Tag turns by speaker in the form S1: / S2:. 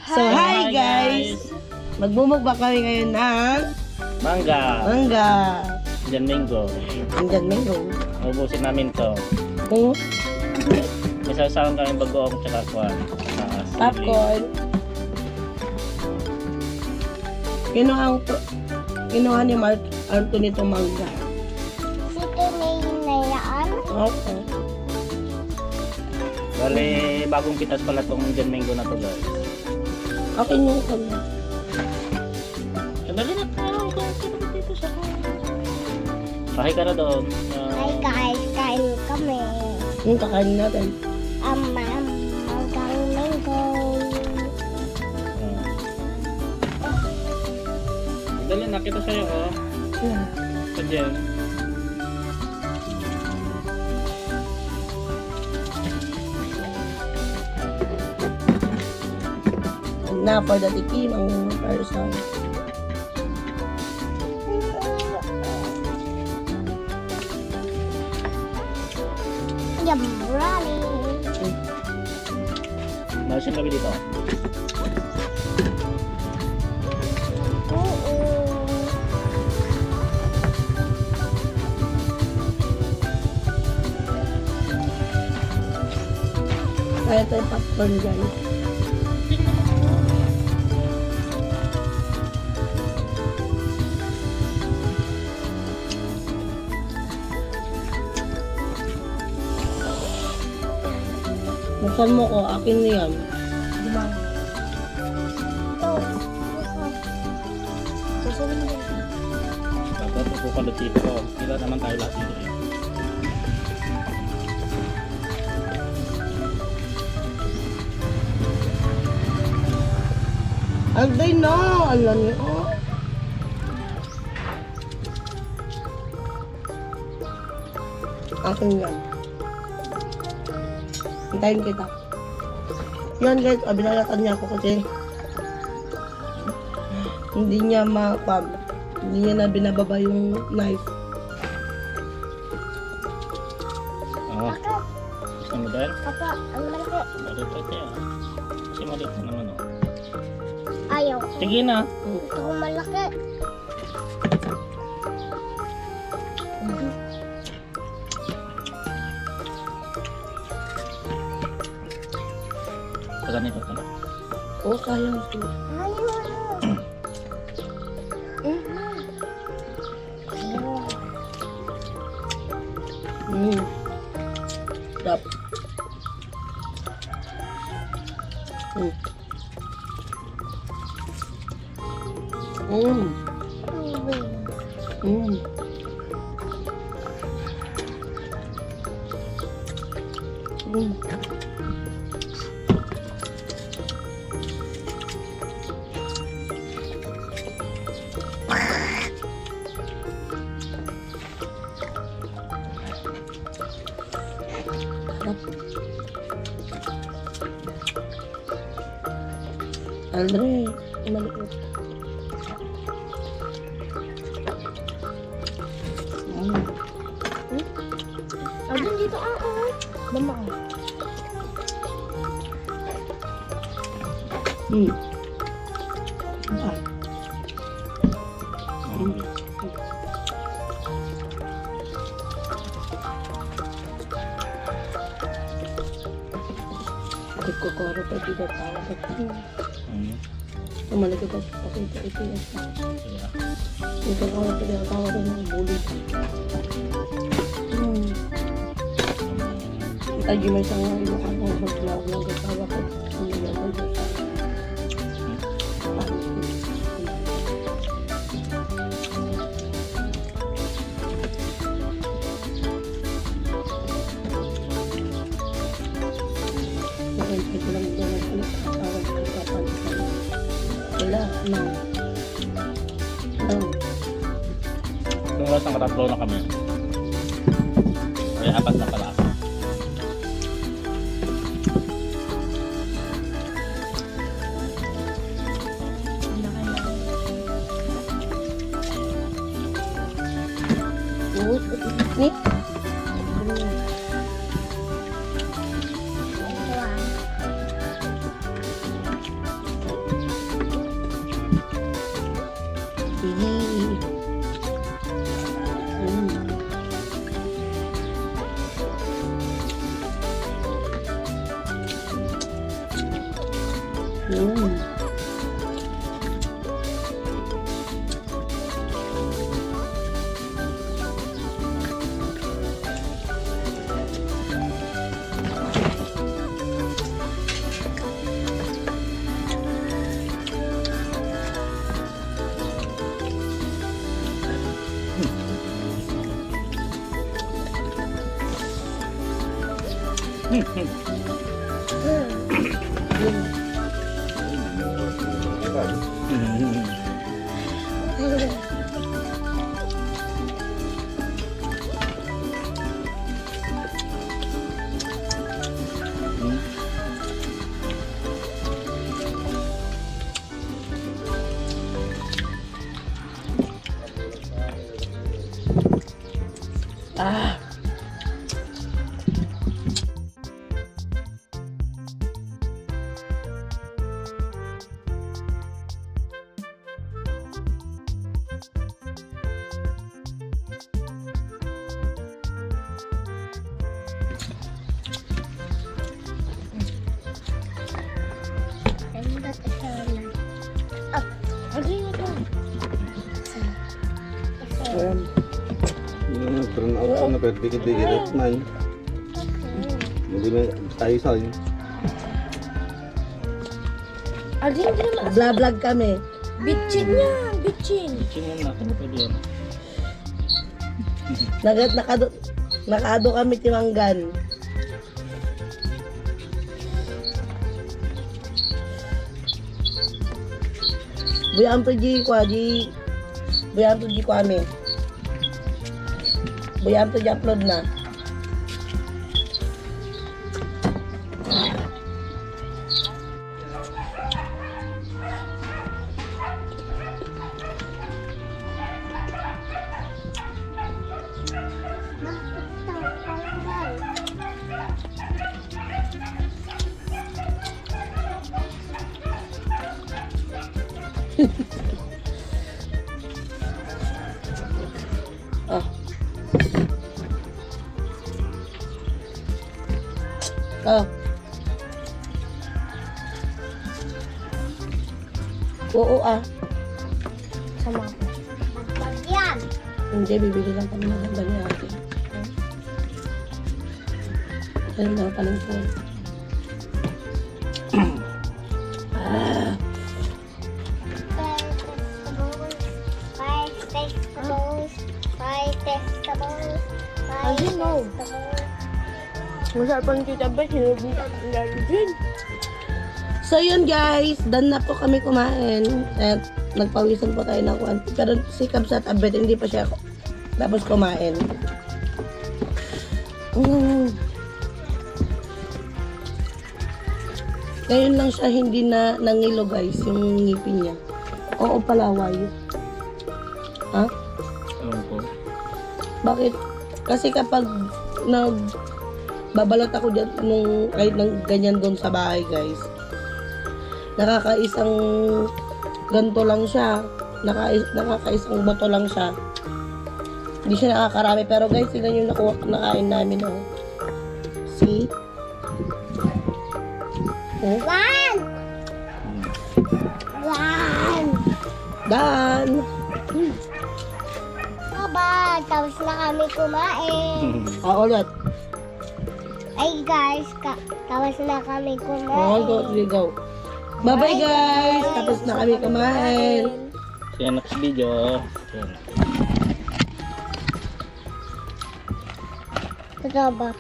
S1: So, hi guys! Magmumukbang kami ngayon ng
S2: Mangga. Indian mango.
S1: Indian mango.
S2: Ubusin namin to.
S1: Hmm?
S2: May sasawang kami bagoong tsaka kwan.
S1: Popcorn. Kinuha ni Mark Anthony itong mangga.
S3: Si Tunay na yan.
S1: Okay.
S2: Bale, bagong pitas pala tong Indian mango na to guys.
S1: Okay nyo kami.
S2: Dali na tao. Dito sa Pahay ka na doon.
S3: Hi guys, kain kami.
S1: Yung kakain natin.
S3: Manggang mango.
S2: Dali na, kita sa'yo oh.
S1: Yeah.
S2: Sa dyan.
S1: Na for the tikim ang person.
S3: Yum, running.
S2: Malasip kami dito.
S1: Kaya tayo popcorn guys. Buksan mo ko, akin na yan.
S2: Tapos pupukan na tipo ko. Kila naman tayo lahat dito eh.
S1: Alday na! Alam niyo. Akin yan. Hintayin kita. Yan guys, binalatan niya ako kasi hindi niya hindi niya na binababa yung knife.
S2: Oo. Gusto mo dahil?
S3: Papa, ang malaki.
S2: Maliit tayo. Kasi maliit na naman oh.
S3: Ayaw.
S2: Sige na.
S3: Ito ang malaki.
S2: Sa ganito ka na.
S1: Oo, sayang ito.
S3: Ayaw.
S1: Stop. Andre, maliit.
S3: Adun dito Mama.
S1: Kukuro pa dito tawa pa. Malaki pa pakita ito yan. Ito ko na pwede tawa rin ng bulit. Tadi may isang ilukan ko maglaw ng gatawa ko.
S2: Kung oras ng katatlo na kami. Kaya apat na pala.
S1: Nih. Ah.
S3: Ganda to sana. Ah, lagi na to.
S1: Ayan.
S4: Turn out ko na pero dikit-dikit man. Hindi na tayo sa inyo.
S3: Lagi na naman.
S1: Vlog kami.
S3: Bitchin niya, bitchin.
S2: Chicken na. Ano pwede yan?
S1: Nakado kami timanggan. Buyaan to di kami. Buyaan to di upload na. Ah. Ah. Oo ah.
S3: Sama. Yan.
S1: Hindi, bibili lang kami ng handa niya ate. Ayun mga palengkon. Ah.
S3: Masarap Tita Beth, hinubing ka ng lalagin.
S1: So yun guys, done na po kami kumain. At nagpawisan po tayo ng kwan. Pero si Kabs at Abet, hindi pa siya tapos kumain. Ngayon lang siya hindi na nangilo guys, yung ngipin niya. Oo pala, wayo. Ha?
S2: Ewan ko.
S1: Bakit? Kasi kapag babalot ako dyan nung kahit nang ganyan doon sa bahay guys, nakakaisang ganto lang siya, nakakaisang boto lang siya, hindi siya nakakarami. Pero guys, sila yung nakain namin oh. See? Oh?
S3: One!
S1: Done!
S3: Baba, tapos na kami kumain.
S1: Ulit.
S3: Ay guys, tapos na kami
S1: Oh, go,
S3: kumain.
S1: go. Bye-bye guys! Tapos na kami kumain.
S2: See you next video. Yan.
S3: Totoo ba?